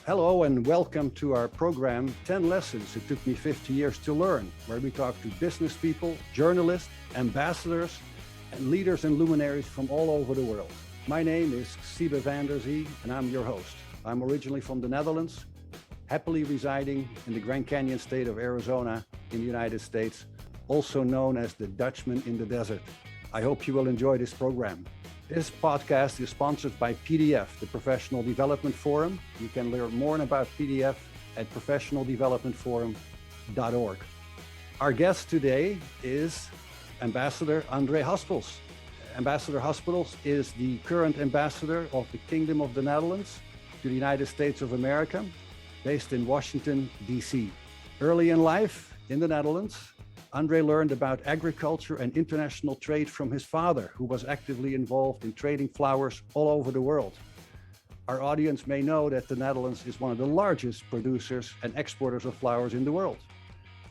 Hello and welcome to our program 10 Lessons It Took Me 50 Years to Learn, where we talk to business people, journalists, ambassadors, and leaders and luminaries from all over the world. My name is Siebe Van Der Zee and I'm your host. I'm originally from the Netherlands, happily residing in the Grand Canyon state of Arizona in the United States, also known as the Dutchman in the desert. I hope you will enjoy this program. This podcast is sponsored by PDF, the Professional Development Forum. You can learn more about PDF at professionaldevelopmentforum.org. Our guest today is Ambassador André Haspels. Ambassador Haspels is the current ambassador of the Kingdom of the Netherlands to the United States of America, based in Washington, D.C. Early in life in the Netherlands, André learned about agriculture and international trade from his father, who was actively involved in trading flowers all over the world. Our audience may know that the Netherlands is one of the largest producers and exporters of flowers in the world.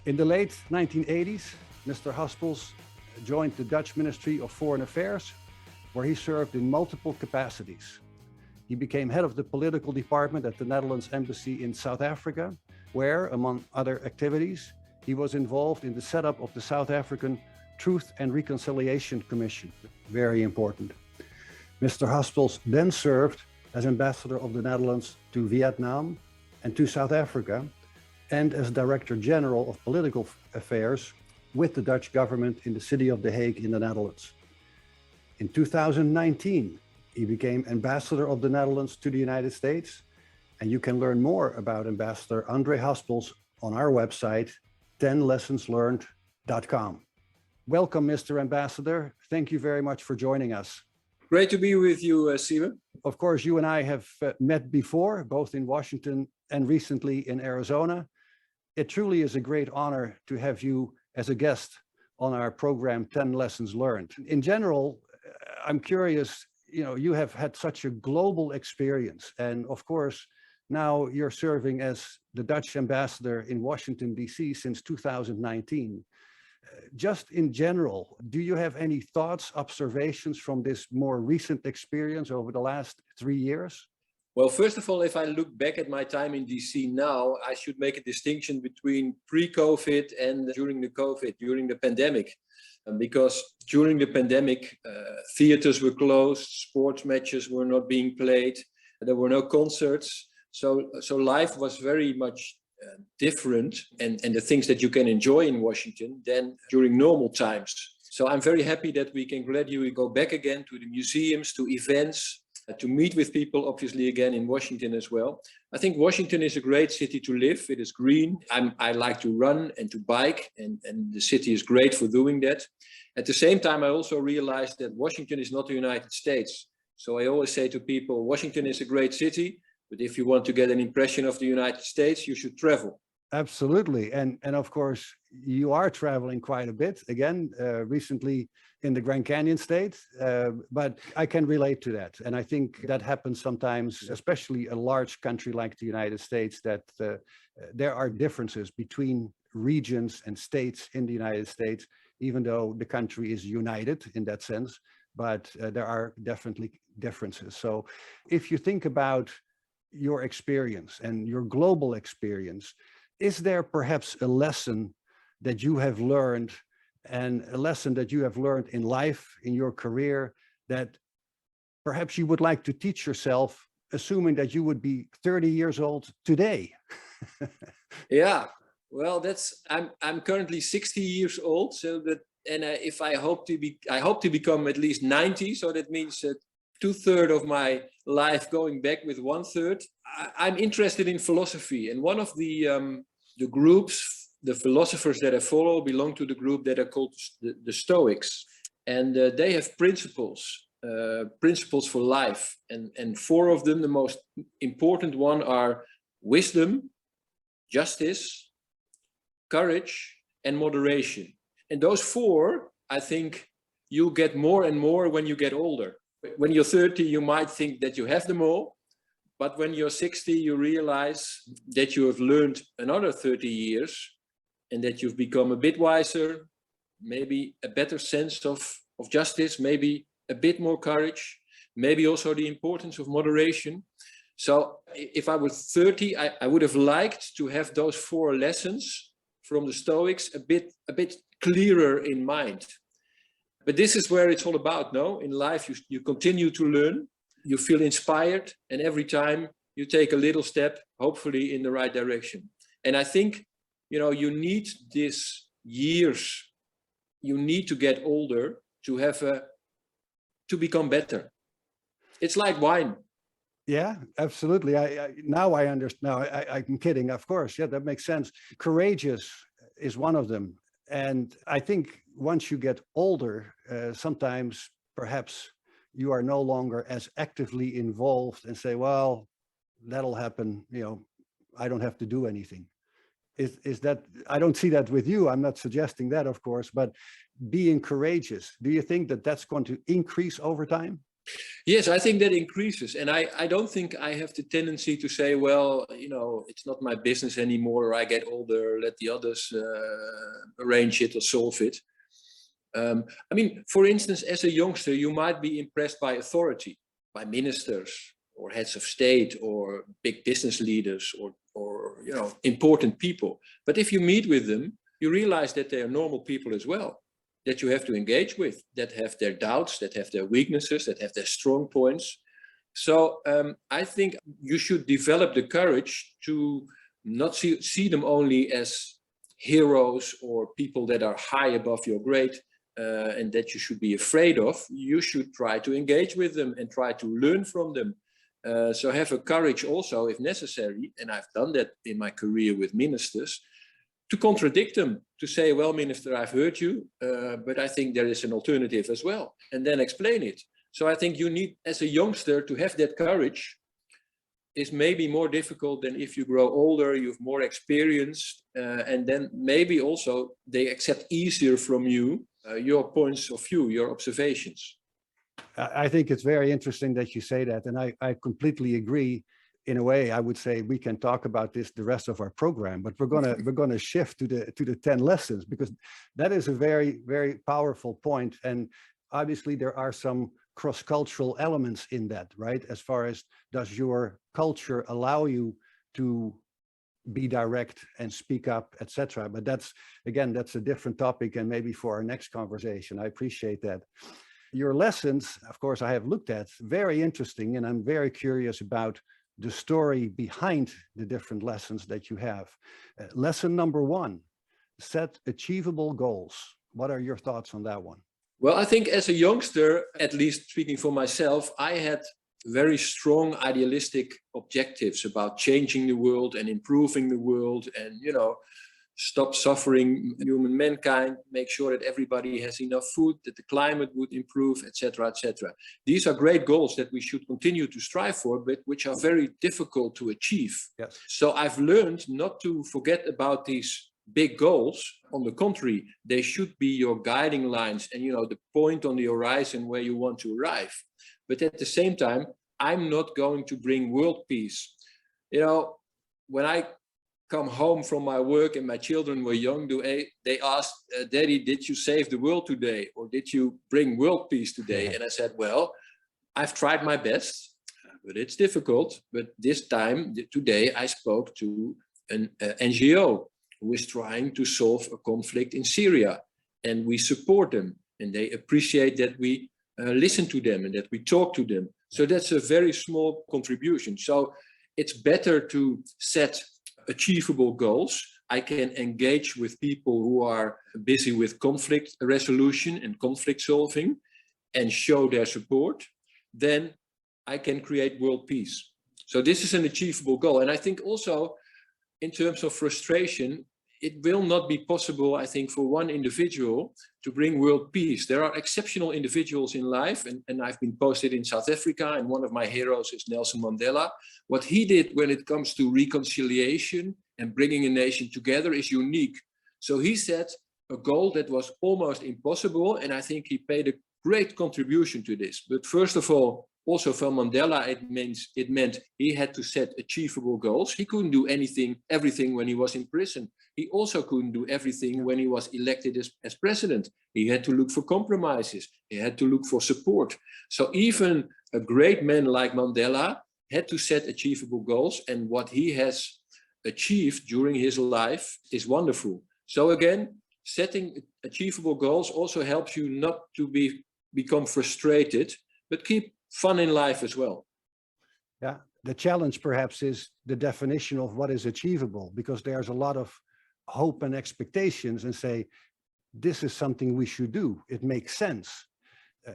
In the late 1980s, Mr. Haspels joined the Dutch Ministry of Foreign Affairs, where he served in multiple capacities. He became head of the political department at the Netherlands Embassy in South Africa, where, among other activities, he was involved in the setup of the South African Truth and Reconciliation Commission. Very important. Mr. Haspels then served as ambassador of the Netherlands to Vietnam and to South Africa, and as Director General of Political Affairs with the Dutch government in the city of The Hague in the Netherlands. In 2019, he became ambassador of the Netherlands to the United States, and you can learn more about Ambassador André Haspels on our website, 10lessonslearned.com. Welcome, Mr. Ambassador. Thank you very much for joining us. Great to be with you, Siebe. Of course, you and I have met before, both in Washington and recently in Arizona. It truly is a great honor to have you as a guest on our program, 10 Lessons Learned. In general, I'm curious, you have had such a global experience, and of course, now you're serving as the Dutch ambassador in Washington, D.C. since 2019. Just in general, do you have any thoughts, observations from this more recent experience over the last 3 years? Well, first of all, if I look back at my time in DC now, I should make a distinction between pre-COVID and during the pandemic. Because during the pandemic, theaters were closed, sports matches were not being played, there were no concerts. So life was very much different and the things that you can enjoy in Washington than during normal times. So I'm very happy that we can gradually go back again to the museums, to events, to meet with people, obviously, again in Washington as well. I think Washington is a great city to live. It is green. I like to run and to bike, and the city is great for doing that. At the same time, I also realized that Washington is not the United States. So I always say to people, Washington is a great city, but if you want to get an impression of the United States, you should travel. Absolutely. And of course, you are traveling quite a bit, again, recently in the Grand Canyon state, but I can relate to that. And I think that happens sometimes, especially a large country like the United States, that there are differences between regions and states in the United States, even though the country is united in that sense, but there are definitely differences. So if you think about your experience and your global experience, is there perhaps a lesson that you have learned, and a lesson that you have learned in life, in your career, that perhaps you would like to teach yourself, assuming that you would be 30 years old today? Yeah, well, I'm currently 60 years old, so that, and if I hope to become at least 90, so that means that 2/3 of my life going back with 1/3. I'm interested in philosophy, and one of the groups, the philosophers that I follow, belong to the group that are called the Stoics, and they have principles for life, and 4 of them, the most important one, are wisdom, justice, courage, and moderation. And those 4, I think, you'll get more and more when you get older. When you're 30, you might think that you have them all, but when you're 60, you realize that you have learned another 30 years and that you've become a bit wiser, maybe a better sense of justice, maybe a bit more courage, maybe also the importance of moderation. So if I was 30, I would have liked to have those 4 lessons from the Stoics a bit clearer in mind. But this is where it's all about, no? In life, you continue to learn, you feel inspired, and every time you take a little step, hopefully in the right direction. And I think, you need these years, you need to get older to become better. It's like wine. Yeah, absolutely. Now I understand. Now I'm kidding, of course. Yeah, that makes sense. Courageous is one of them. And I think once you get older, sometimes perhaps you are no longer as actively involved and say, well, that'll happen. I don't have to do anything. Is that, I don't see that with you. I'm not suggesting that, of course, but being courageous, do you think that that's going to increase over time? Yes, I think that increases. And I don't think I have the tendency to say, well, it's not my business anymore, or I get older, let the others arrange it or solve it. For instance, as a youngster, you might be impressed by authority, by ministers or heads of state or big business leaders or important people. But if you meet with them, you realize that they are normal people as well, that you have to engage with, that have their doubts, that have their weaknesses, that have their strong points. So I think you should develop the courage to not see them only as heroes or people that are high above your grade and that you should be afraid of. You should try to engage with them and try to learn from them. So have a courage also, if necessary, and I've done that in my career with ministers, to contradict them, to say, well, minister, I've heard you, but I think there is an alternative as well, and then explain it. So I think you need, as a youngster, to have that courage is maybe more difficult than if you grow older, you have more experience, and then maybe also they accept easier from you your points of view, your observations. I think it's very interesting that you say that, and I completely agree. In a way, I would say we can talk about this the rest of our program, but we're gonna shift to the 10 lessons, because that is a very, very powerful point. And obviously there are some cross-cultural elements in that, right? As far as, does your culture allow you to be direct and speak up, etc. But that's a different topic, and maybe for our next conversation. I appreciate that. Your lessons, of course, I have looked at, very interesting, and I'm very curious about the story behind the different lessons that you have. Lesson number 1, set achievable goals. What are your thoughts on that one? Well, I think as a youngster, at least speaking for myself, I had very strong idealistic objectives about changing the world and improving the world and, stop suffering human mankind, make sure that everybody has enough food, that the climate would improve, etc., etc. These are great goals that we should continue to strive for, but which are very difficult to achieve. Yes. So I've learned not to forget about these big goals. On the contrary, they should be your guiding lines and, the point on the horizon where you want to arrive. But at the same time, I'm not going to bring world peace. When I come home from my work and my children were young, they asked, Daddy, did you save the world today? Or did you bring world peace today? Yeah. And I said, well, I've tried my best, but it's difficult. But today, I spoke to an NGO who is trying to solve a conflict in Syria. And we support them. And they appreciate that we listen to them and that we talk to them. So that's a very small contribution. So it's better to set achievable goals. I can engage with people who are busy with conflict resolution and conflict solving and show their support. Then I can create world peace. So this is an achievable goal. And I think also in terms of frustration, it will not be possible, I think, for one individual to bring world peace. There are exceptional individuals in life, and I've been posted in South Africa, and one of my heroes is Nelson Mandela. What he did when it comes to reconciliation and bringing a nation together is unique. So he set a goal that was almost impossible, and I think he paid a great contribution to this. But first of all, also for Mandela, it meant he had to set achievable goals. He couldn't do everything when he was in prison. He also couldn't do everything when he was elected as president. He had to look for compromises. He had to look for support. So even a great man like Mandela had to set achievable goals, and what he has achieved during his life is wonderful. So again, setting achievable goals also helps you not to become frustrated, but keep fun in life as well. Yeah, the challenge perhaps is the definition of what is achievable, because there's a lot of hope and expectations and say, this is something we should do. It makes sense.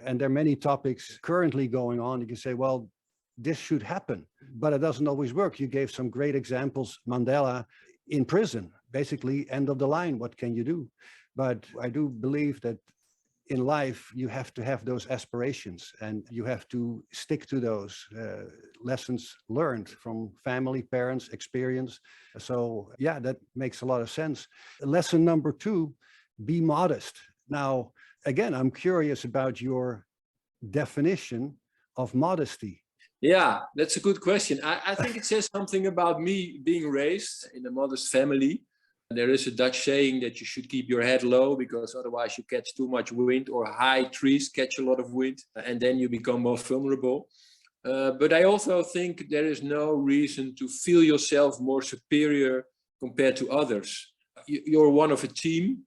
And there are many topics currently going on. You can say, well, this should happen, but it doesn't always work. You gave some great examples. Mandela in prison, basically end of the line. What can you do? But I do believe that in life, you have to have those aspirations and you have to stick to those lessons learned from family, parents, experience. So yeah, that makes a lot of sense. Lesson number 2, be modest. Now, again, I'm curious about your definition of modesty. Yeah, that's a good question. I think it says something about me being raised in a modest family. There is a Dutch saying that you should keep your head low because otherwise you catch too much wind, or high trees catch a lot of wind and then you become more vulnerable. But I also think there is no reason to feel yourself more superior compared to others. You're one of a team.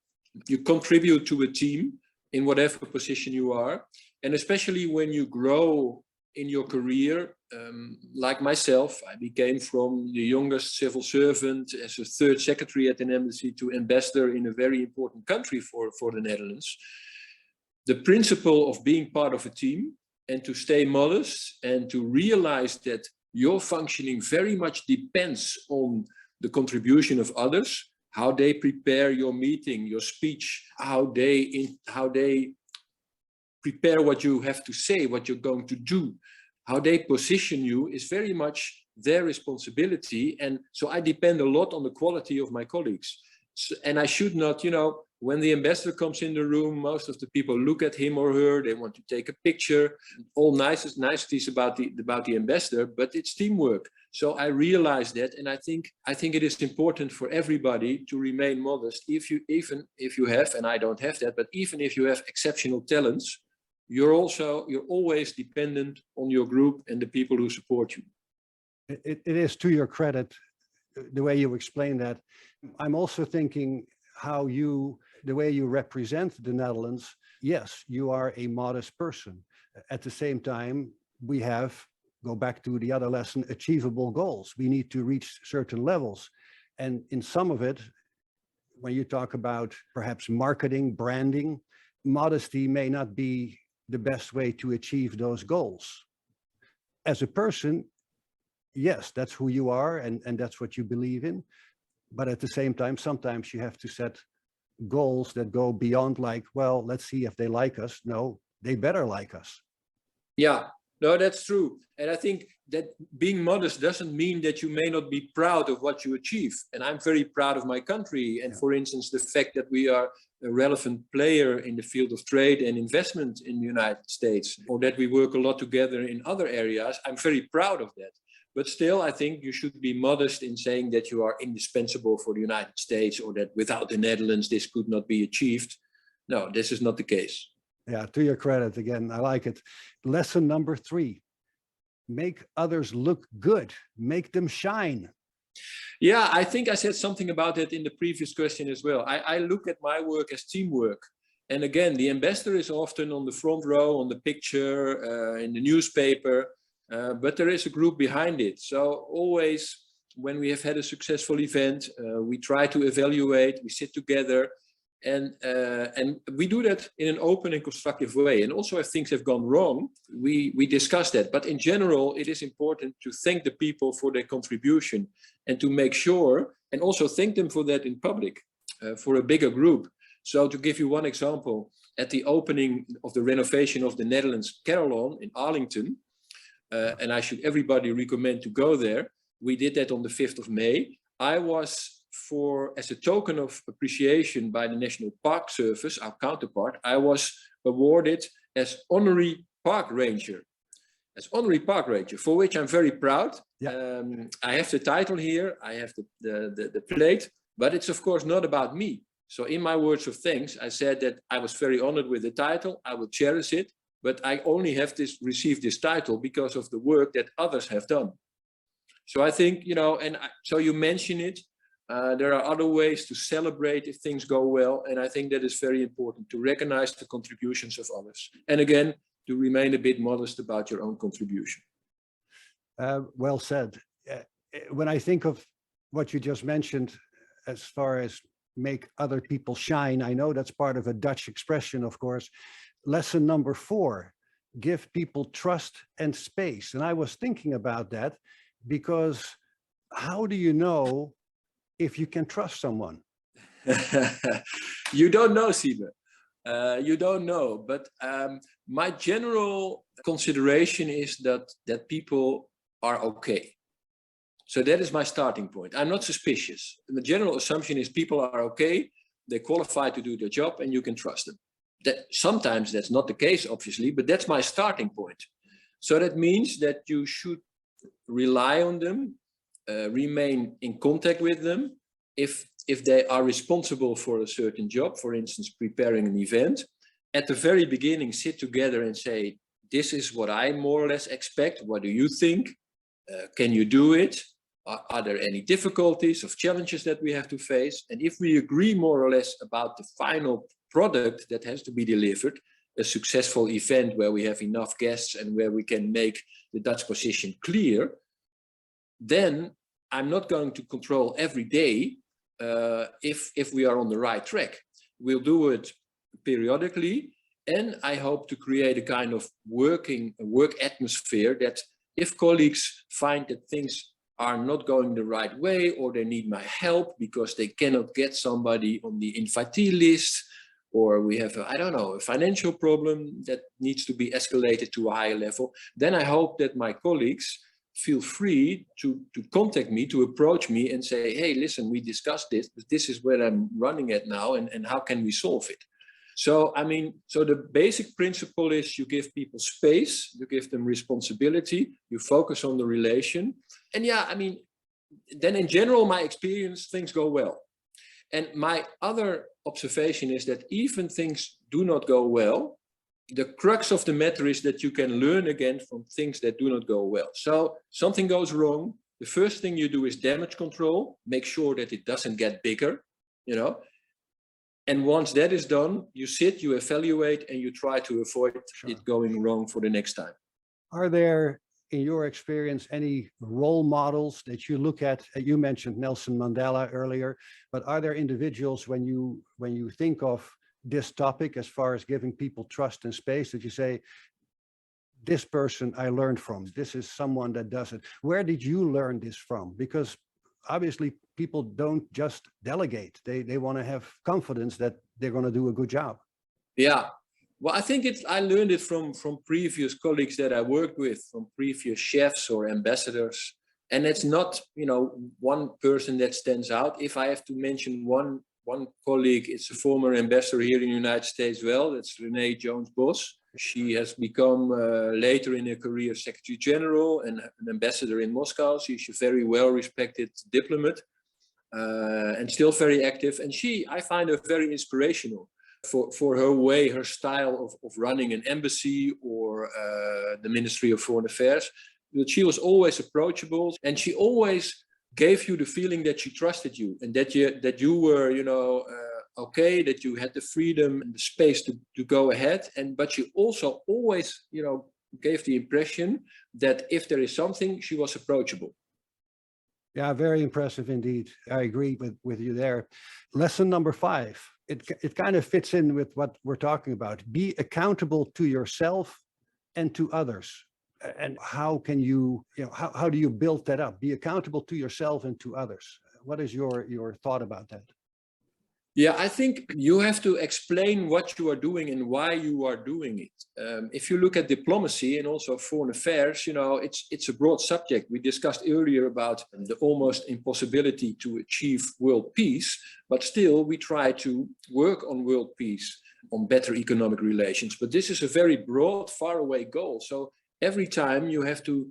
You contribute to a team in whatever position you are. And especially when you grow in your career, like myself, I became from the youngest civil servant as a 3rd secretary at an embassy to ambassador in a very important country for the Netherlands. The principle of being part of a team and to stay modest and to realize that your functioning very much depends on the contribution of others, how they prepare your meeting, your speech, how they prepare what you have to say, what you're going to do, how they position you is very much their responsibility. And so I depend a lot on the quality of my colleagues. So, and I should not, when the ambassador comes in the room, most of the people look at him or her, they want to take a picture, all niceties about the ambassador, but it's teamwork. So I realize that, and I think it is important for everybody to remain modest. Even if you have, and I don't have that, but even if you have exceptional talents, you're always dependent on your group and the people who support you. It is to your credit, the way you explain that. I'm also thinking the way you represent the Netherlands. Yes, you are a modest person. At the same time, we go back to the other lesson, achievable goals. We need to reach certain levels. And in some of it, when you talk about perhaps marketing, branding, modesty may not be the best way to achieve those goals. As a person, yes, that's who you are and that's what you believe in. But at the same time, sometimes you have to set goals that go beyond like, well, let's see if they like us. No, they better like us. Yeah, no, that's true. And I think that being modest doesn't mean that you may not be proud of what you achieve. And I'm very proud of my country. And for instance, the fact that we are a relevant player in the field of trade and investment in the United States, or that we work a lot together in other areas, I'm very proud of that. But still, I think you should be modest in saying that you are indispensable for the United States, or that without the Netherlands, this could not be achieved. No, this is not the case. Yeah, to your credit, again, I like it. Lesson number 3, make others look good, make them shine. Yeah, I think I said something about that in the previous question as well. I look at my work as teamwork. And again, the ambassador is often on the front row, on the picture, in the newspaper, but there is a group behind it. So always when we have had a successful event, we try to evaluate, we sit together, and we do that in an open and constructive way. And also if things have gone wrong, we discuss that. But in general, it is important to thank the people for their contribution and to make sure, and also thank them for that in public, for a bigger group. So to give you one example, at the opening of the renovation of the Netherlands Carillon in Arlington, and I should everybody recommend to go there. We did that on the 5th of May. I was, as a token of appreciation by the National Park Service, our counterpart, I was awarded as honorary park ranger. For which I'm very proud. Yeah. I have the title here, I have the plate, but it's of course not about me. So in my words of thanks, I said that I was very honored with the title, I will cherish it, but I only have received this title because of the work that others have done. So I think, so you mention it, there are other ways to celebrate if things go well. And I think that is very important, to recognize the contributions of others. And again, to remain a bit modest about your own contribution. Well said. When I think of what you just mentioned, as far as make other people shine, I know that's part of a Dutch expression, of course. Lesson number 4, give people trust and space. And I was thinking about that because how do you know if you can trust someone? You don't know, Siebe. You don't know. But my general consideration is that people are okay. So that is my starting point. I'm not suspicious. The general assumption is people are okay, they're qualified to do their job, and you can trust them. Sometimes that's not the case, obviously, but that's my starting point. So that means that you should rely on them, remain in contact with them. If they are responsible for a certain job, for instance, preparing an event, at the very beginning, sit together and say, this is what I more or less expect. What do you think? Can you do it? Are there any difficulties or challenges that we have to face? And if we agree more or less about the final product that has to be delivered, a successful event where we have enough guests and where we can make the Dutch position clear, then I'm not going to control every day if we are on the right track. We'll do it periodically, and I hope to create a kind of work atmosphere that if colleagues find that things are not going the right way, or they need my help because they cannot get somebody on the invitee list, or we have a financial problem that needs to be escalated to a higher level, then I hope that my colleagues feel free to contact me, to approach me and say, hey, listen, we discussed this, but this is where I'm running at now, and how can we solve it? So, so the basic principle is you give people space, you give them responsibility, you focus on the relation. And then in general, my experience, things go well. And my other observation is that even things do not go well, the crux of the matter is that you can learn again from things that do not go well. So something goes wrong. The first thing you do is damage control, make sure that it doesn't get bigger, And once that is done, you sit, you evaluate, and you try to avoid it going wrong for the next time. Are there, in your experience, any role models that you look at? You mentioned Nelson Mandela earlier, but are there individuals when you think of this topic, as far as giving people trust and space, that you say, this person I learned from, this is someone that does it? Where did you learn this from? Because obviously people don't just delegate. They want to have confidence that they're going to do a good job. Yeah. Well, I think I learned it from previous colleagues that I worked with, from previous chefs or ambassadors. And it's not, one person that stands out. If I have to mention one colleague, it's a former ambassador here in the United States. Well, that's Renee Jones-Bos. She has become later in her career Secretary General and an ambassador in Moscow. She's a very well-respected diplomat and still very active. And I find her very inspirational for her way, her style of running an embassy or the Ministry of Foreign Affairs. But she was always approachable, and she always gave you the feeling that she trusted you, and that you were, okay, that you had the freedom and the space to go ahead. But she also always, gave the impression that if there is something, she was approachable. Yeah, very impressive indeed. I agree with you there. Lesson number 5. It kind of fits in with what we're talking about. Be accountable to yourself and to others. And how can you, how do you build that up? Be accountable to yourself and to others. What is your thought about that? Yeah, I think you have to explain what you are doing and why you are doing it. If you look at diplomacy and also foreign affairs, it's a broad subject. We discussed earlier about the almost impossibility to achieve world peace, but still we try to work on world peace, on better economic relations. But this is a very broad, faraway goal. So every time you have to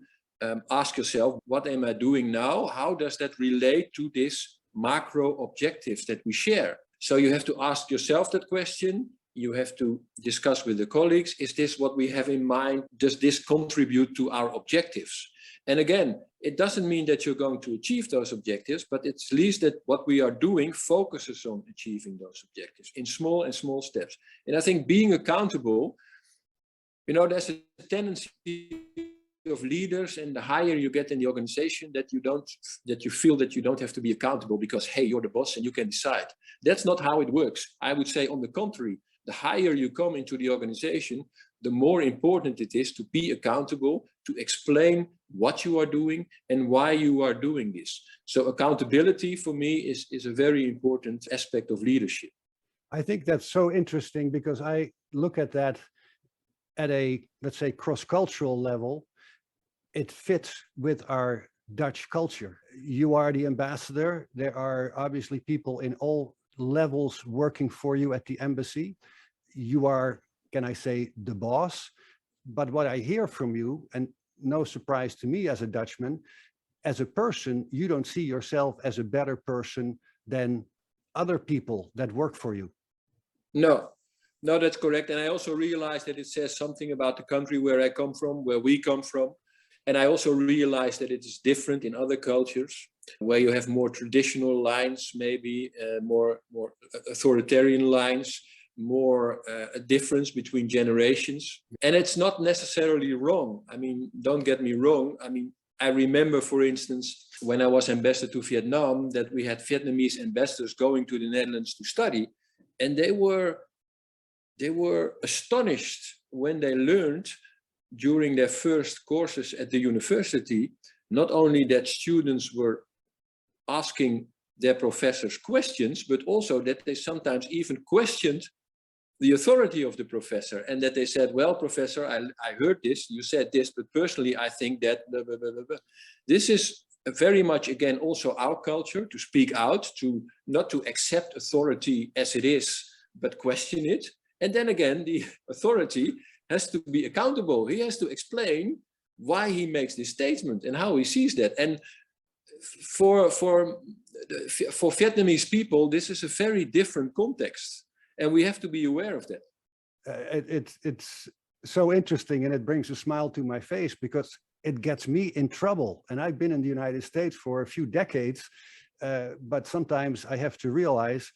ask yourself, what am I doing now? How does that relate to this macro objectives that we share? So you have to ask yourself that question, You have to discuss with the colleagues, is this what we have in mind? Does this contribute to our objectives? And again, it doesn't mean that you're going to achieve those objectives, but it's at least that what we are doing focuses on achieving those objectives in small and small steps. And I think being accountable, you know, there's a tendency of leaders, and the higher you get in the organization, that you feel that you don't have to be accountable because, hey, you're the boss and you can decide. That's not how it works. I would say, on the contrary, the higher you come into the organization, the more important it is to be accountable, to explain what you are doing and why you are doing this. So accountability for me is a very important aspect of leadership. I think that's so interesting, because I look at that at a, let's say, cross-cultural level. It fits with our Dutch culture. You are the ambassador. There are obviously people in all levels working for you at the embassy. You are, can I say, the boss. But what I hear from you, and no surprise to me as a Dutchman, as a person, you don't see yourself as a better person than other people that work for you. No, that's correct. And I also realize that it says something about the country where I come from, where we come from. And I also realize that it is different in other cultures, where you have more traditional lines, maybe more authoritarian lines, more a difference between generations. And it's not necessarily wrong. I mean, don't get me wrong. I mean, I remember, for instance, when I was ambassador to Vietnam, that we had Vietnamese ambassadors going to the Netherlands to study, and they were astonished when they learned during their first courses at the university, not only that students were asking their professors questions, but also that they sometimes even questioned the authority of the professor, and that they said, well, professor, I heard this, you said this, but personally, I think that blah, blah, blah, blah, blah. This is very much, again, also our culture, to speak out, to not to accept authority as it is, but question it. And then again, the authority has to be accountable. He has to explain why he makes this statement and how he sees that. And for Vietnamese people, this is a very different context, and we have to be aware of that. It's so interesting, and it brings a smile to my face, because it gets me in trouble. And I've been in the United States for a few decades, but sometimes I have to realize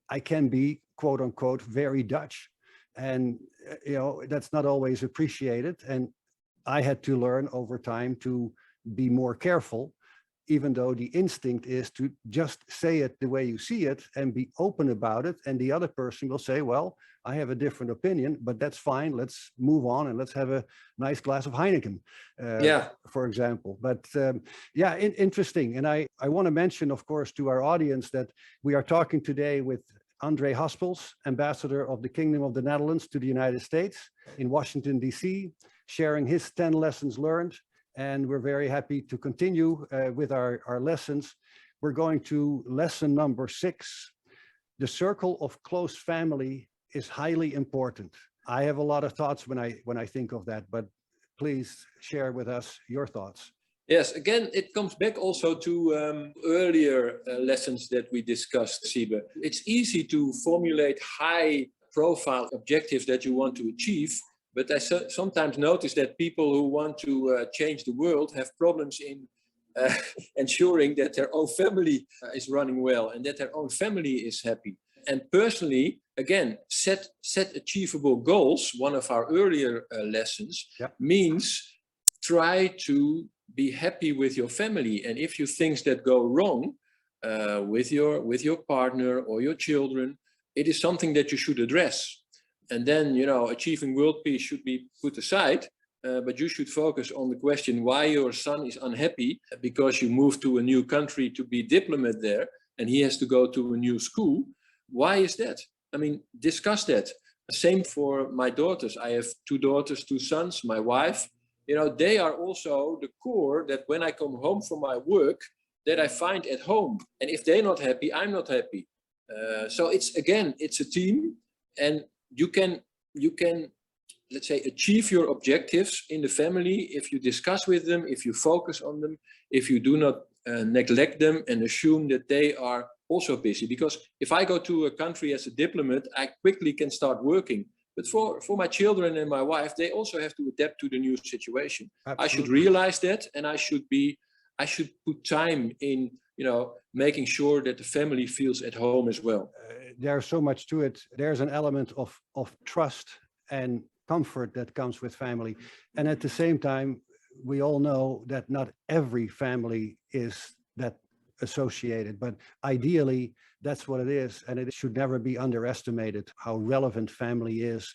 I can be, quote unquote, very Dutch. And, you know, that's not always appreciated. And I had to learn over time to be more careful, even though the instinct is to just say it the way you see it and be open about it. And the other person will say, well, I have a different opinion, but that's fine. Let's move on and let's have a nice glass of Heineken, for example. But yeah, interesting. And I want to mention, of course, to our audience that we are talking today with André Haspels, ambassador of the Kingdom of the Netherlands to the United States in Washington, D.C., sharing his 10 lessons learned. And we're very happy to continue with our lessons. We're going to lesson number 6. The circle of close family is highly important. I have a lot of thoughts when I think of that, but please share with us your thoughts. Yes, again, it comes back also to earlier lessons that we discussed, Siebe. It's easy to formulate high-profile objectives that you want to achieve, but I sometimes notice that people who want to change the world have problems in ensuring that their own family is running well and that their own family is happy. And personally, again, set achievable goals, one of our earlier lessons, means try to be happy with your family. And if you things that go wrong with your partner or your children, it is something that you should address. And then, you know, achieving world peace should be put aside, but you should focus on the question why your son is unhappy because you moved to a new country to be diplomat there and he has to go to a new school. Why is that? I mean, discuss that. Same for my daughters. I have 2 daughters, 2 sons, my wife. You know, they are also the core that when I come home from my work, that I find at home. And if they're not happy, I'm not happy. So it's a team, and you can, let's say, achieve your objectives in the family if you discuss with them, if you focus on them, if you do not neglect them and assume that they are also busy, because if I go to a country as a diplomat, I quickly can start working. But for my children and my wife, they also have to adapt to the new situation. Absolutely. I should realize that, and I should put time in, making sure that the family feels at home as well. There's so much to it. There's an element of trust and comfort that comes with family. And at the same time, we all know that not every family is that associated, but ideally that's what it is, and it should never be underestimated how relevant family is.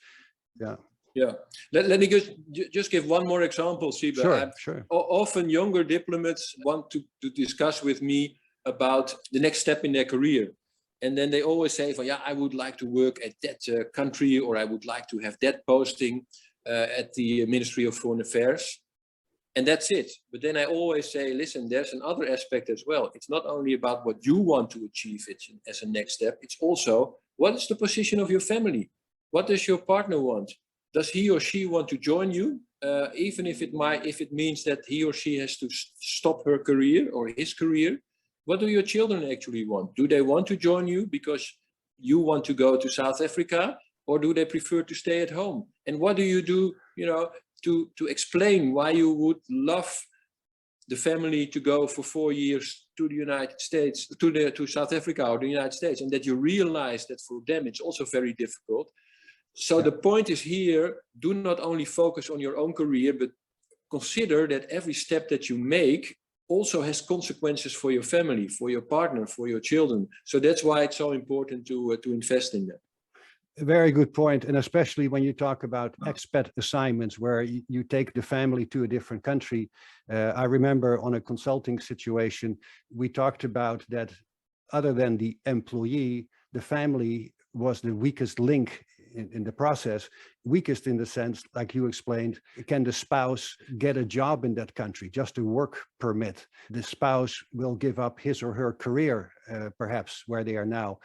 Yeah. Let me just give one more example, Siebe. Sure. Often younger diplomats want to discuss with me about the next step in their career. And then they always say, I would like to work at that country, or I would like to have that posting at the Ministry of Foreign Affairs. And that's it. But then I always say, listen, there's another aspect as well. It's not only about what you want to achieve as a next step. It's also, what is the position of your family? What does your partner want? Does he or she want to join you? Even if it means that he or she has to stop her career or his career. What do your children actually want? Do they want to join you because you want to go to South Africa, or do they prefer to stay at home? And what do you do, to explain why you would love the family to go for 4 years to the United States, to South Africa or the United States, and that you realize that for them it's also very difficult. So the point is here, do not only focus on your own career, but consider that every step that you make also has consequences for your family, for your partner, for your children. So that's why it's so important to invest in that. A very good point. And especially when you talk about expat assignments where you take the family to a different country. I remember on a consulting situation, we talked about that other than the employee, the family was the weakest link in the process. Weakest in the sense, like you explained, can the spouse get a job in that country, just a work permit? The spouse will give up his or her career, perhaps where they are now.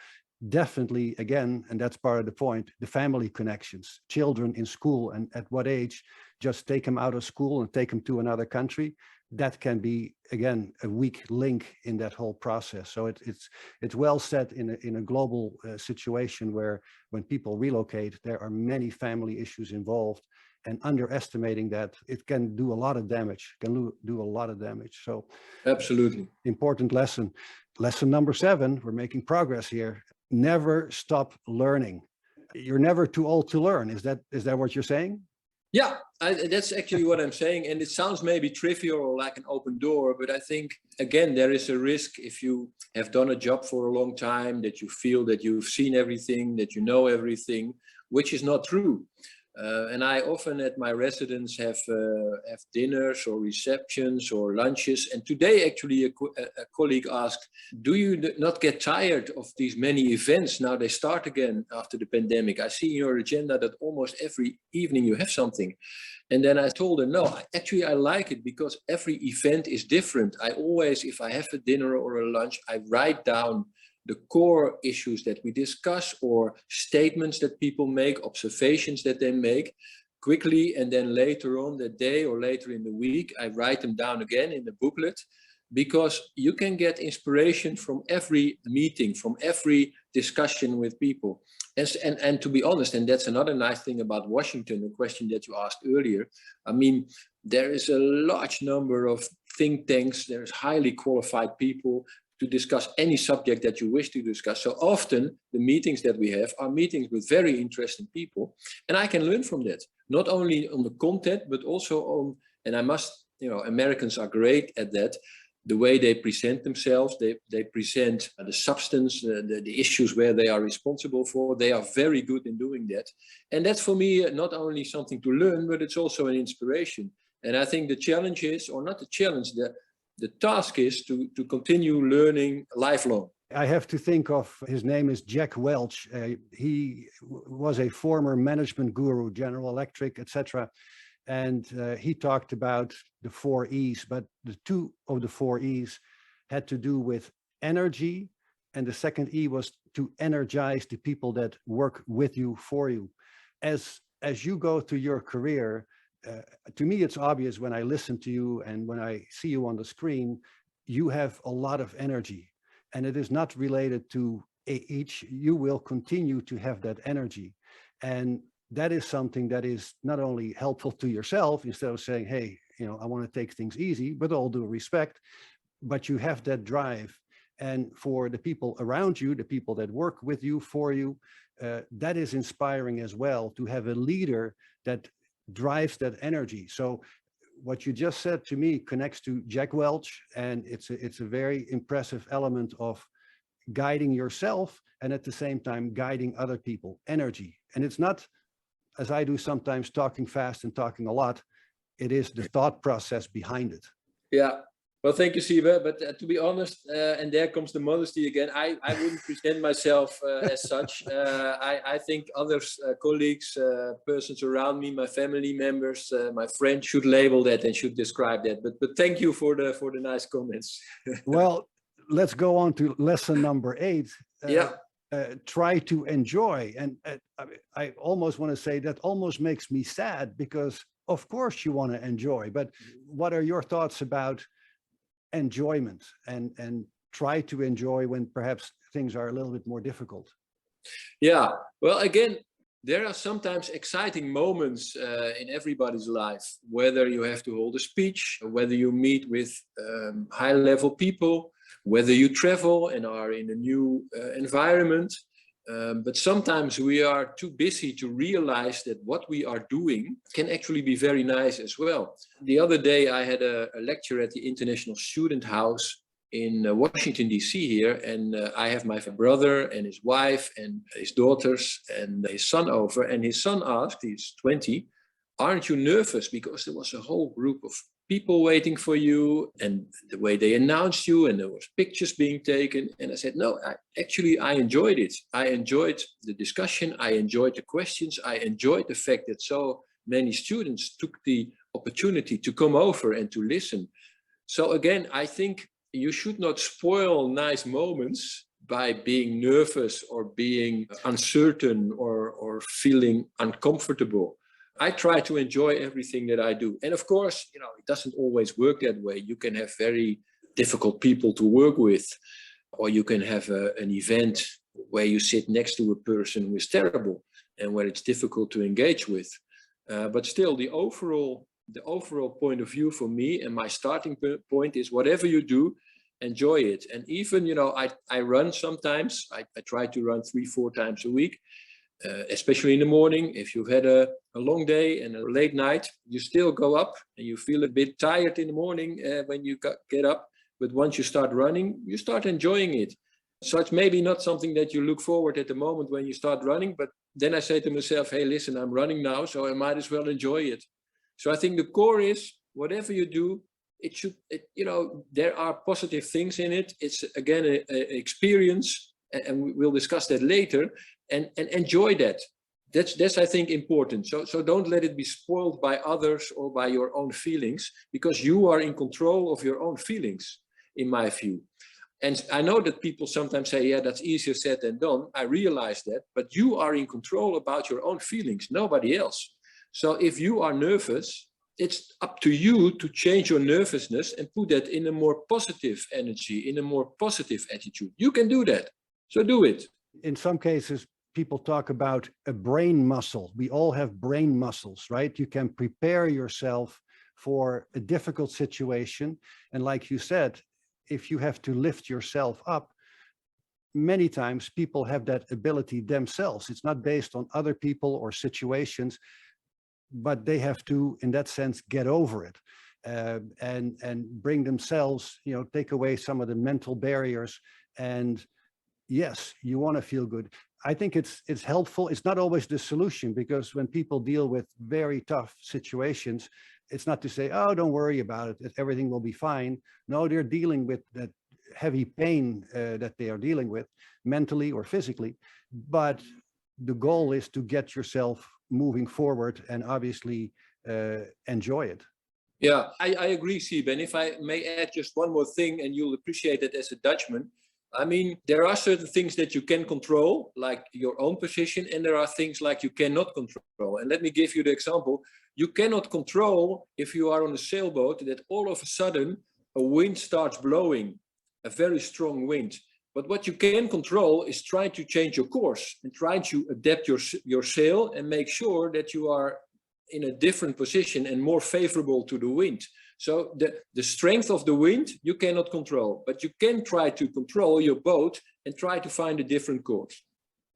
Definitely, again, and that's part of the point, the family connections, children in school, and at what age, just take them out of school and take them to another country. That can be, again, a weak link in that whole process. So it's well set in a global situation where when people relocate, there are many family issues involved, and underestimating that, it can do a lot of damage, So absolutely important lesson. Lesson number 7, we're making progress here. Never stop learning. You're never too old to learn. Is that what you're saying? Yeah, that's actually what I'm saying. And it sounds maybe trivial or like an open door, but I think, again, there is a risk if you have done a job for a long time, that you feel that you've seen everything, that you know everything, which is not true. And I often at my residence have dinners or receptions or lunches. And today, actually, a colleague asked, do you not get tired of these many events? Now they start again after the pandemic. I see in your agenda that almost every evening you have something. And then I told her, no, actually, I like it because every event is different. I always, if I have a dinner or a lunch, I write down the core issues that we discuss, or statements that people make, observations that they make quickly, and then later on that day or later in the week, I write them down again in the booklet, because you can get inspiration from every meeting, from every discussion with people. And to be honest, and that's another nice thing about Washington, a question that you asked earlier, I mean, there is a large number of think tanks, there's highly qualified people to discuss any subject that you wish to discuss. So often the meetings that we have are meetings with very interesting people, and I can learn from that, not only on the content, but also on, and I must, Americans are great at that, the way they present themselves, they present the substance, the issues where they are responsible for, they are very good in doing that. And that's for me not only something to learn, but it's also an inspiration. And I think the challenge is, or not the challenge, the task is to continue learning lifelong. I have to think of, his name is Jack Welch. He was a former management guru, General Electric, etc. And he talked about the 4 E's, but the 2 of the 4 E's had to do with energy. And the second E was to energize the people that work with you, for you. As you go through your career, to me, it's obvious when I listen to you and when I see you on the screen, you have a lot of energy. and it is not related to age. You will continue to have that energy. And that is something that is not only helpful to yourself, instead of saying, hey, I want to take things easy, with all due respect, but you have that drive. And for the people around you, the people that work with you, for you, that is inspiring as well, to have a leader that drives that energy. So what you just said to me connects to Jack Welch, and it's a very impressive element of guiding yourself and at the same time guiding other people, energy. And it's not, as I do sometimes, talking fast and talking a lot. It is the thought process behind it. Yeah. Well, thank you, Siebe. But to be honest, and there comes the modesty again, I wouldn't present myself as such. I think others, colleagues, persons around me, my family members, my friends should label that and should describe that. But thank you for the nice comments. Well, let's go on to lesson number 8. Yeah. Try to enjoy. And I almost want to say that almost makes me sad, because of course you want to enjoy. But what are your thoughts about enjoyment and try to enjoy when perhaps things are a little bit more difficult? Yeah, well, again, there are sometimes exciting moments in everybody's life, whether you have to hold a speech, whether you meet with high-level people, whether you travel and are in a new environment. But sometimes we are too busy to realize that what we are doing can actually be very nice as well. The other day, I had a lecture at the International Student House in Washington, D.C. here, and I have my brother and his wife and his daughters and his son over, and his son asked, he's 20, aren't you nervous? Because there was a whole group of people waiting for you, and the way they announced you, and there was pictures being taken. And I said, no, I enjoyed it. I enjoyed the discussion. I enjoyed the questions. I enjoyed the fact that so many students took the opportunity to come over and to listen. So again, I think you should not spoil nice moments by being nervous or being uncertain or feeling uncomfortable. I try to enjoy everything that I do. And of course, it doesn't always work that way. You can have very difficult people to work with, or you can have an event where you sit next to a person who is terrible and where it's difficult to engage with. But still, the overall point of view for me, and my starting point, is whatever you do, enjoy it. And even, I run sometimes. I try to run 3-4 times a week. Especially in the morning. If you've had a long day and a late night, you still go up and you feel a bit tired in the morning when you get up. But once you start running, you start enjoying it. So it's maybe not something that you look forward at the moment when you start running, but then I say to myself, hey, listen, I'm running now, so I might as well enjoy it. So I think the core is, whatever you do, there are positive things in it. It's, again, an experience, and we'll discuss that later. And enjoy that. That's I think important. So don't let it be spoiled by others or by your own feelings, because you are in control of your own feelings, in my view. And I know that people sometimes say, yeah, that's easier said than done. I realize that, but you are in control about your own feelings, nobody else. So if you are nervous, it's up to you to change your nervousness and put that in a more positive energy, in a more positive attitude. You can do that. So do it. In some cases, people talk about a brain muscle. We all have brain muscles, right? You can prepare yourself for a difficult situation. And like you said, if you have to lift yourself up, many times people have that ability themselves. It's not based on other people or situations, but they have to, in that sense, get over it and bring themselves, take away some of the mental barriers. And yes, you want to feel good. I think it's helpful. It's not always the solution, because when people deal with very tough situations, it's not to say, oh, don't worry about it, everything will be fine. No, they're dealing with that heavy pain that they are dealing with, mentally or physically. But the goal is to get yourself moving forward and obviously enjoy it. Yeah, I agree, Siebe. And if I may add just one more thing, and you'll appreciate it as a Dutchman, I mean, there are certain things that you can control, like your own position, and there are things like you cannot control. And let me give you the example. You cannot control, if you are on a sailboat, that all of a sudden a wind starts blowing, a very strong wind. But what you can control is try to change your course and try to adapt your sail and make sure that you are in a different position and more favorable to the wind. So the strength of the wind you cannot control, but you can try to control your boat and try to find a different course.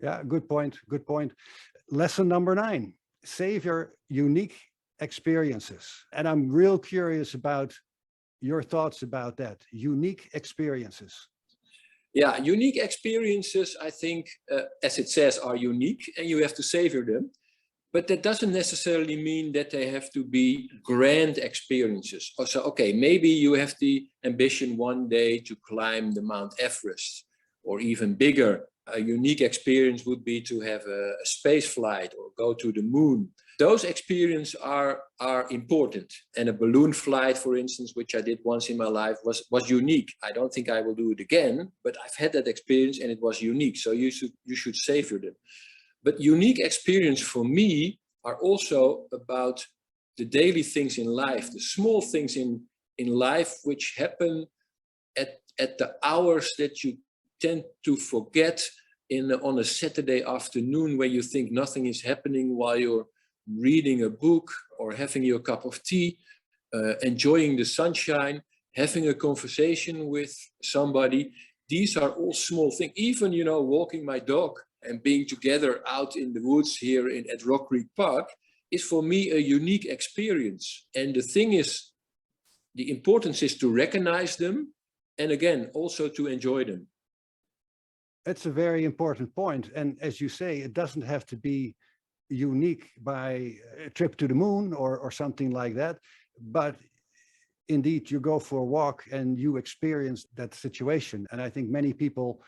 Yeah, good point. Good point. Lesson number 9, save your unique experiences. And I'm real curious about your thoughts about that. Unique experiences. Yeah, unique experiences, I think, as it says, are unique and you have to savor them. But that doesn't necessarily mean that they have to be grand experiences. So, okay, maybe you have the ambition one day to climb the Mount Everest, or even bigger. A unique experience would be to have a space flight or go to the moon. Those experiences are important. And a balloon flight, for instance, which I did once in my life, was unique. I don't think I will do it again, but I've had that experience and it was unique. So you should savor them. But unique experience for me are also about the daily things in life, the small things in life which happen at the hours that you tend to forget on a Saturday afternoon when you think nothing is happening while you're reading a book or having your cup of tea, enjoying the sunshine, having a conversation with somebody. These are all small things. Even, walking my dog and being together out in the woods here at Rock Creek Park is for me a unique experience. And the thing is, the importance is to recognize them and again, also to enjoy them. That's a very important point. And as you say, it doesn't have to be unique by a trip to the moon or something like that. But indeed, you go for a walk and you experience that situation. And I think many people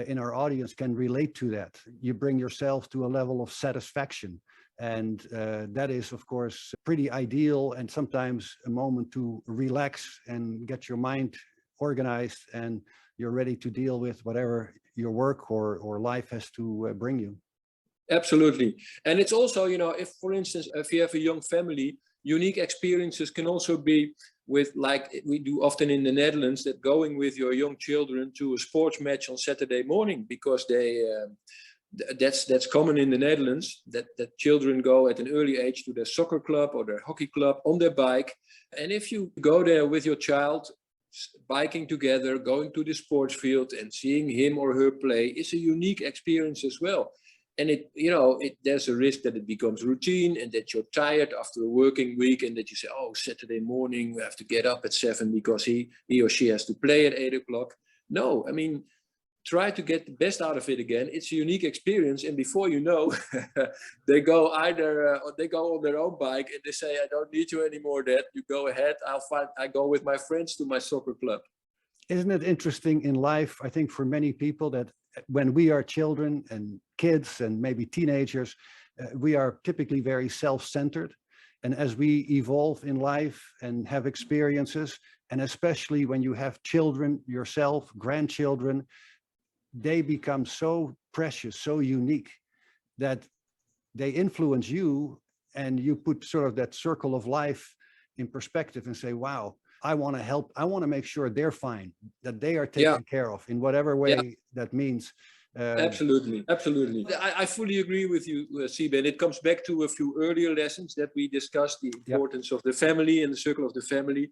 in our audience can relate to that. You bring yourself to a level of satisfaction. And that is, of course, pretty ideal and sometimes a moment to relax and get your mind organized and you're ready to deal with whatever your work or life has to bring you. Absolutely. And it's also, if, for instance, if you have a young family, unique experiences can also be with, like we do often in the Netherlands, that going with your young children to a sports match on Saturday morning, because that's common in the Netherlands, that children go at an early age to their soccer club or their hockey club on their bike. And if you go there with your child, biking together, going to the sports field and seeing him or her play is a unique experience as well. And there's a risk that it becomes routine and that you're tired after a working week and that you say, oh, Saturday morning, we have to get up at 7 because he or she has to play at 8 o'clock. No, I mean, try to get the best out of it again. It's a unique experience. And before you know, they go on their own bike and they say, I don't need you anymore, Dad. You go ahead. I go with my friends to my soccer club. Isn't it interesting in life, I think for many people, that when we are children and kids and maybe teenagers, we are typically very self-centered. And as we evolve in life and have experiences, and especially when you have children yourself, grandchildren, they become so precious, so unique that they influence you and you put sort of that circle of life in perspective and say, wow, I want to help. I want to make sure they're fine, that they are taken care of in whatever way that means. Absolutely. I fully agree with you, Siebe. And it comes back to a few earlier lessons that we discussed, the importance of the family and the circle of the family.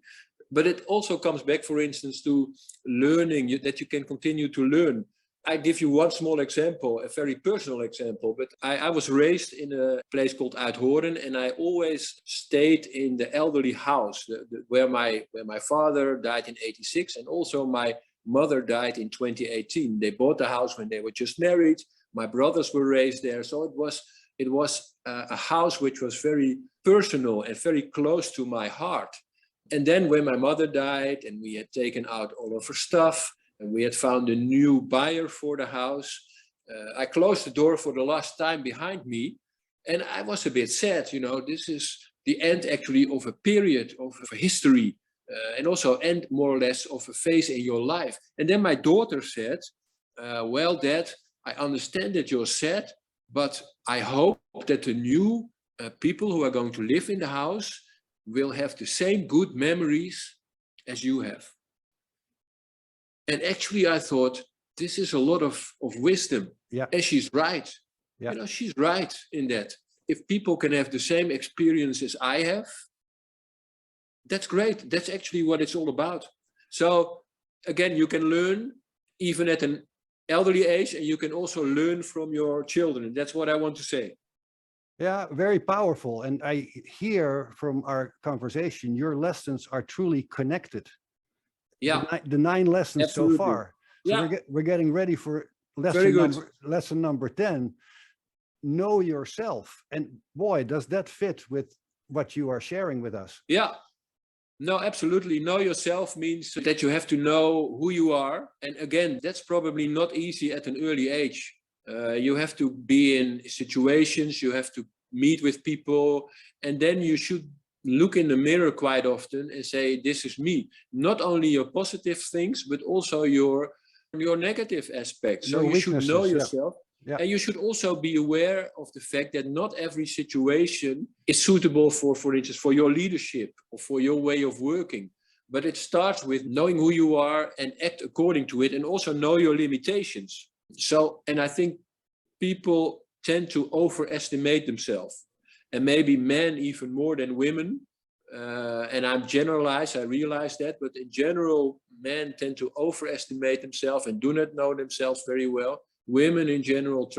But it also comes back, for instance, to learning, that you can continue to learn. I give you one small example, a very personal example, but I was raised in a place called Uithoorn, and I always stayed in the elderly house where my father died in '86, and also my mother died in 2018. They bought the house when they were just married. My brothers were raised there, so it was a house which was very personal and very close to my heart. And then when my mother died, and we had taken out all of her stuff, and we had found a new buyer for the house, I closed the door for the last time behind me, and I was a bit sad. This is the end actually of a period of a history, and also end more or less of a phase in your life. And then my daughter said, well, Dad, I understand that you're sad, but I hope that the new people who are going to live in the house will have the same good memories as you have. And actually, I thought, this is a lot of wisdom. Yeah. And she's right. Yeah. You know, she's right in that. If people can have the same experience as I have, that's great. That's actually what it's all about. So again, you can learn even at an elderly age, and you can also learn from your children. That's what I want to say. Yeah, very powerful. And I hear from our conversation, your lessons are truly connected. Yeah. The 9 lessons Absolutely. so far. So Yeah. we're getting ready for lesson number 10. Know yourself. And boy, does that fit with what you are sharing with us. Yeah. No, absolutely. Know yourself means that you have to know who you are. And again, that's probably not easy at an early age. You have to be in situations, you have to meet with people, and then you should look in the mirror quite often and say, this is me. Not only your positive things, but also your negative aspects. So you should know yourself. Yeah. And you should also be aware of the fact that not every situation is suitable for instance, for your leadership or for your way of working. But it starts with knowing who you are and act according to it, and also know your limitations. So, and I think people tend to overestimate themselves, and maybe men even more than women. And I'm generalized, I realize that, but in general, men tend to overestimate themselves and do not know themselves very well. Women in general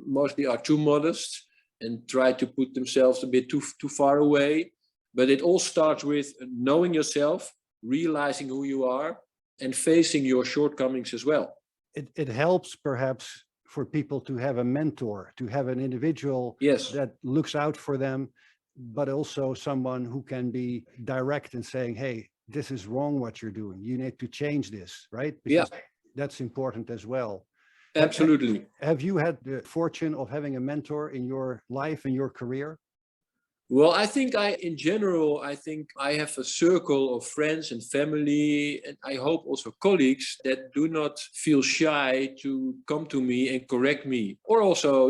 mostly are too modest and try to put themselves a bit too far away. But it all starts with knowing yourself, realizing who you are, and facing your shortcomings as well. It helps perhaps for people to have a mentor, to have an individual that looks out for them, but also someone who can be direct in saying, hey, this is wrong what you're doing. You need to change this, right? Because that's important as well. Absolutely. Have you had the fortune of having a mentor in your life, in your career? Well, I think in general, I think I have a circle of friends and family, and I hope also colleagues that do not feel shy to come to me and correct me, or also,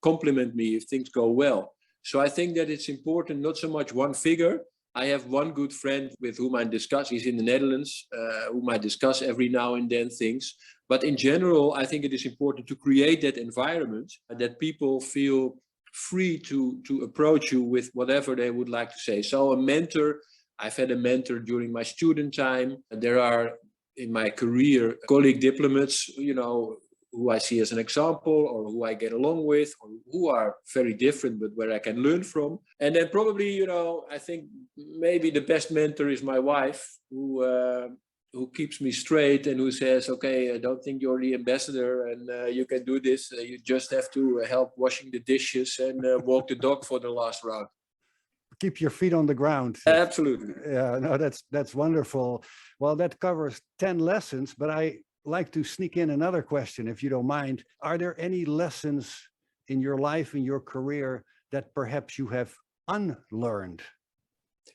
compliment me if things go well. So I think that it's important, not so much one figure. I have one good friend with whom I discuss, he's in the Netherlands, whom I discuss every now and then things. But in general, I think it is important to create that environment that people feel free to approach you with whatever they would like to say. So a mentor, I've had a mentor during my student time. There are in my career colleague diplomats, who I see as an example, or who I get along with, or who are very different, but where I can learn from. And then probably, I think maybe the best mentor is my wife, who keeps me straight and who says, okay, I don't think you're the ambassador and you can do this. You just have to help washing the dishes and walk the dog for the last round. Keep your feet on the ground. Absolutely. Yeah, no, that's wonderful. Well, that covers 10 lessons, but I like to sneak in another question, if you don't mind. Are there any lessons in your life, in your career, that perhaps you have unlearned?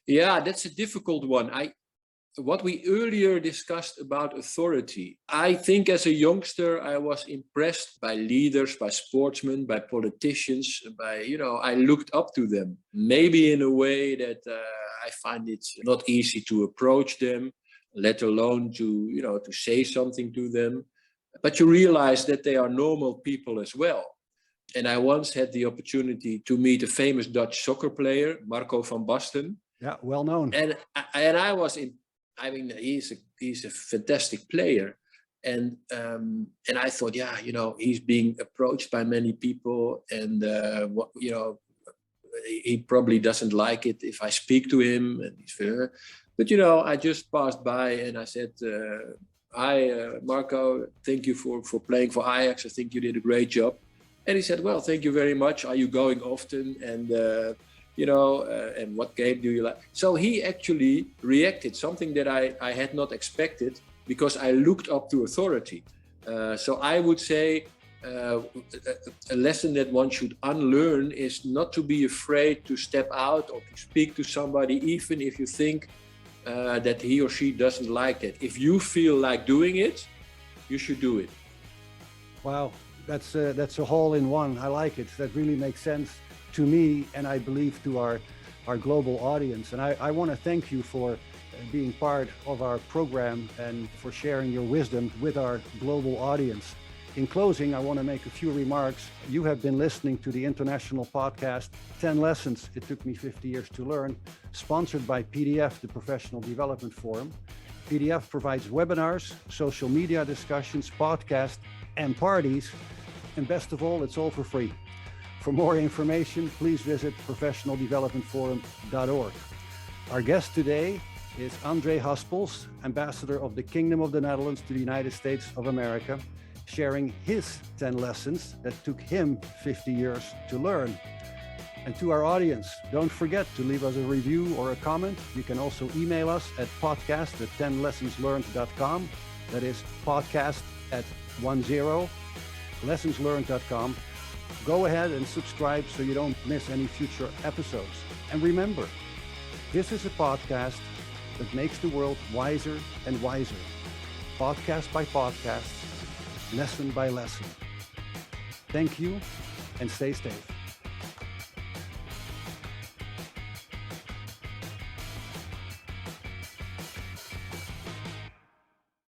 Yeah, that's a difficult one. What we earlier discussed about authority, I think as a youngster, I was impressed by leaders, by sportsmen, by politicians, I looked up to them, maybe in a way that I find it not easy to approach them, let alone to say something to them. But you realize that they are normal people as well. And I once had the opportunity to meet a famous Dutch soccer player, Marco van Basten. Yeah, well known. And I was he's a fantastic player. And I thought, he's being approached by many people, and he probably doesn't like it if I speak to him. And but I just passed by and I said, hi, Marco, thank you for playing for Ajax. I think you did a great job. And he said, well, thank you very much. Are you going often? And and what game do you like? So he actually reacted, something that I had not expected, because I looked up to authority. So I would say a lesson that one should unlearn is not to be afraid to step out or to speak to somebody, even if you think that he or she doesn't like it. If you feel like doing it, you should do it. Wow, that's a hole-in-one. I like it. That really makes sense to me, and I believe to our global audience. And I want to thank you for being part of our program and for sharing your wisdom with our global audience. In closing, I want to make a few remarks. You have been listening to the international podcast, 10 Lessons It Took Me 50 Years to Learn, sponsored by PDF, the Professional Development Forum. PDF provides webinars, social media discussions, podcasts, and parties. And best of all, it's all for free. For more information, please visit professionaldevelopmentforum.org. Our guest today is André Haspels, Ambassador of the Kingdom of the Netherlands to the United States of America, sharing his 10 lessons that took him 50 years to learn. And to our audience, don't forget to leave us a review or a comment. You can also email us at podcast@10lessonslearned.com. That is podcast@10lessonslearned.com. Go ahead and subscribe so you don't miss any future episodes. And remember, this is a podcast that makes the world wiser and wiser. Podcast by podcast, lesson by lesson. Thank you and stay safe.